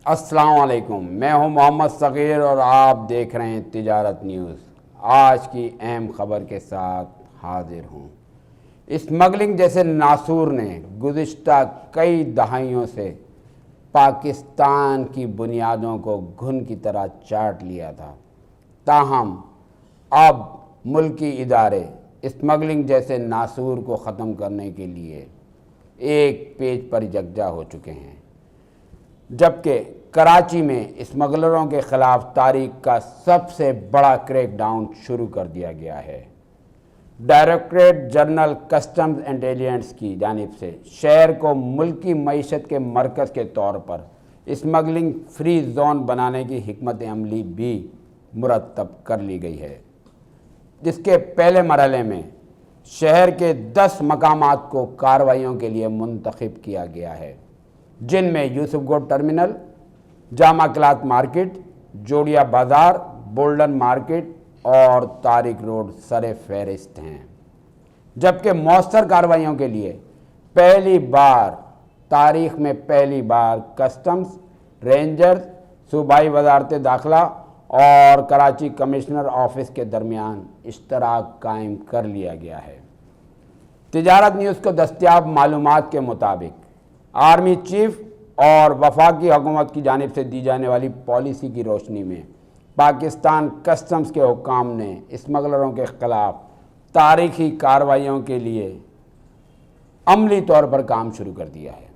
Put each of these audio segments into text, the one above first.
السلام علیکم، میں ہوں محمد صغیر اور آپ دیکھ رہے ہیں تجارت نیوز۔ آج کی اہم خبر کے ساتھ حاضر ہوں۔ اسمگلنگ جیسے ناسور نے گزشتہ کئی دہائیوں سے پاکستان کی بنیادوں کو گھن کی طرح چاٹ لیا تھا، تاہم اب ملکی ادارے اسمگلنگ جیسے ناسور کو ختم کرنے کے لیے ایک پیج پر یکجا ہو چکے ہیں، جبکہ کراچی میں اسمگلروں کے خلاف تاریخ کا سب سے بڑا کریک ڈاؤن شروع کر دیا گیا ہے۔ ڈائریکٹریٹ جنرل کسٹمز انٹیلیجنس کی جانب سے شہر کو ملکی معیشت کے مرکز کے طور پر اسمگلنگ فری زون بنانے کی حکمت عملی بھی مرتب کر لی گئی ہے، جس کے پہلے مرحلے میں شہر کے 10 مقامات کو کارروائیوں کے لیے منتخب کیا گیا ہے، جن میں یوسف گوٹ ٹرمینل، جامع کلاتھ مارکیٹ، جوڑیا بازار، بولڈن مارکیٹ اور طارق روڈ سر فہرست ہیں۔ جبکہ مؤثر کارروائیوں کے لیے تاریخ میں پہلی بار کسٹمز، رینجرز، صوبائی وزارت داخلہ اور کراچی کمشنر آفس کے درمیان اشتراک قائم کر لیا گیا ہے۔ تجارت نیوز کو دستیاب معلومات کے مطابق آرمی چیف اور وفاقی حکومت کی جانب سے دی جانے والی پالیسی کی روشنی میں پاکستان کسٹمز کے حکام نے اسمگلروں کے خلاف تاریخی کارروائیوں کے لیے عملی طور پر کام شروع کر دیا ہے۔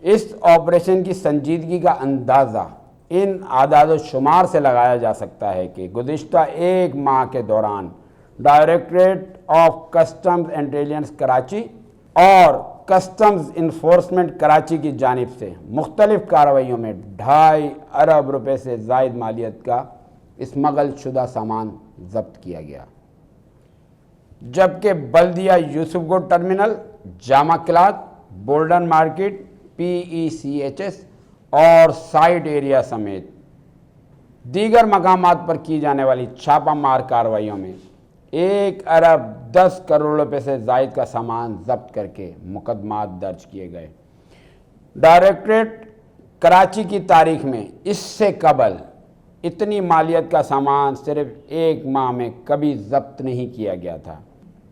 اس آپریشن کی سنجیدگی کا اندازہ ان اعداد و شمار سے لگایا جا سکتا ہے کہ گزشتہ ایک ماہ کے دوران directorate of customs intelligence Karachi اور کسٹمز انفورسمنٹ کراچی کی جانب سے مختلف کارروائیوں میں 2.5 ارب روپے سے زائد مالیت کا اسمگل شدہ سامان ضبط کیا گیا، جبکہ بلدیہ یوسف گوٹ ٹرمینل، جامع کلاتھ، بولڈن مارکیٹ، PECHS اور سائٹ ایریا سمیت دیگر مقامات پر کی جانے والی چھاپہ مار کارروائیوں میں 1 ارب 10 کروڑ روپے سے زائد کا سامان ضبط کر کے مقدمات درج کیے گئے۔ ڈائریکٹریٹ کراچی کی تاریخ میں اس سے قبل اتنی مالیت کا سامان صرف ایک ماہ میں کبھی ضبط نہیں کیا گیا تھا۔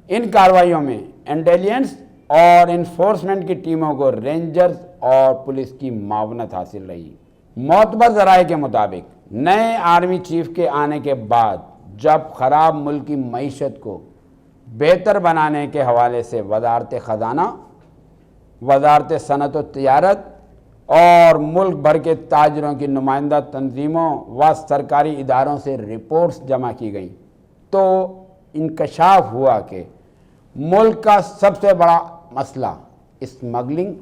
ان کارروائیوں میں انٹیلیجنس اور انفورسمنٹ کی ٹیموں کو رینجرز اور پولیس کی معاونت حاصل رہی۔ معتبر ذرائع کے مطابق نئے آرمی چیف کے آنے کے بعد جب خراب ملکی معیشت کو بہتر بنانے کے حوالے سے وزارت خزانہ، وزارت صنعت و تجارت اور ملک بھر کے تاجروں کی نمائندہ تنظیموں و سرکاری اداروں سے رپورٹس جمع کی گئیں، تو انکشاف ہوا کہ ملک کا سب سے بڑا مسئلہ اسمگلنگ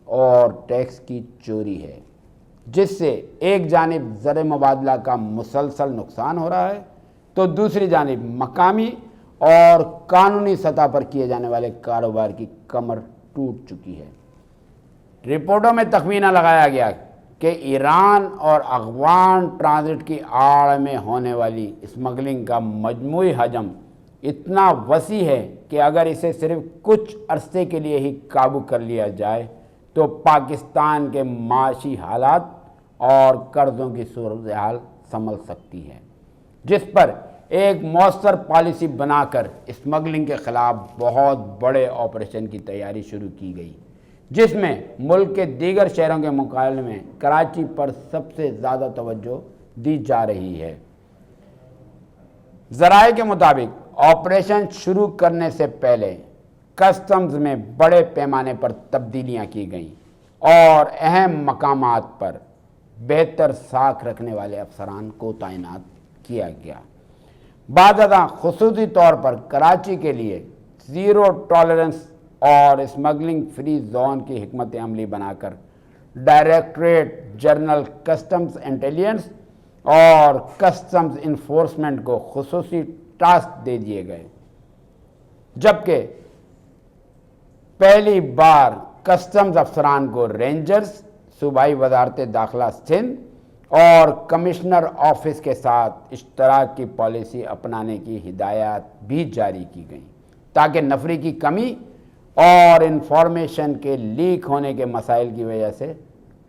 اور ٹیکس کی چوری ہے، جس سے ایک جانب زر مبادلہ کا مسلسل نقصان ہو رہا ہے تو دوسری جانب مقامی اور قانونی سطح پر کیے جانے والے کاروبار کی کمر ٹوٹ چکی ہے۔ رپورٹوں میں تخمینہ لگایا گیا کہ ایران اور افغان ٹرانزٹ کی آڑ میں ہونے والی اسمگلنگ کا مجموعی حجم اتنا وسیع ہے کہ اگر اسے صرف کچھ عرصے کے لیے ہی قابو کر لیا جائے تو پاکستان کے معاشی حالات اور قرضوں کی صورتحال سنبھل سکتی ہے، جس پر ایک مؤثر پالیسی بنا کر اسمگلنگ کے خلاف بہت بڑے آپریشن کی تیاری شروع کی گئی، جس میں ملک کے دیگر شہروں کے مقابلے میں کراچی پر سب سے زیادہ توجہ دی جا رہی ہے۔ ذرائع کے مطابق آپریشن شروع کرنے سے پہلے کسٹمز میں بڑے پیمانے پر تبدیلیاں کی گئیں اور اہم مقامات پر بہتر ساکھ رکھنے والے افسران کو تعینات کیا گیا۔ بعد ازاں خصوصی طور پر کراچی کے لیے زیرو ٹالرنس اور اسمگلنگ فری زون کی حکمت عملی بنا کر ڈائریکٹریٹ جنرل کسٹمز انٹیلیجنس اور کسٹمز انفورسمنٹ کو خصوصی ٹاسک دے دیے گئے، جبکہ پہلی بار کسٹمز افسران کو رینجرز، صوبائی وزارت داخلہ سندھ اور کمشنر آفس کے ساتھ اشتراک کی پالیسی اپنانے کی ہدایات بھی جاری کی گئیں، تاکہ نفری کی کمی اور انفارمیشن کے لیک ہونے کے مسائل کی وجہ سے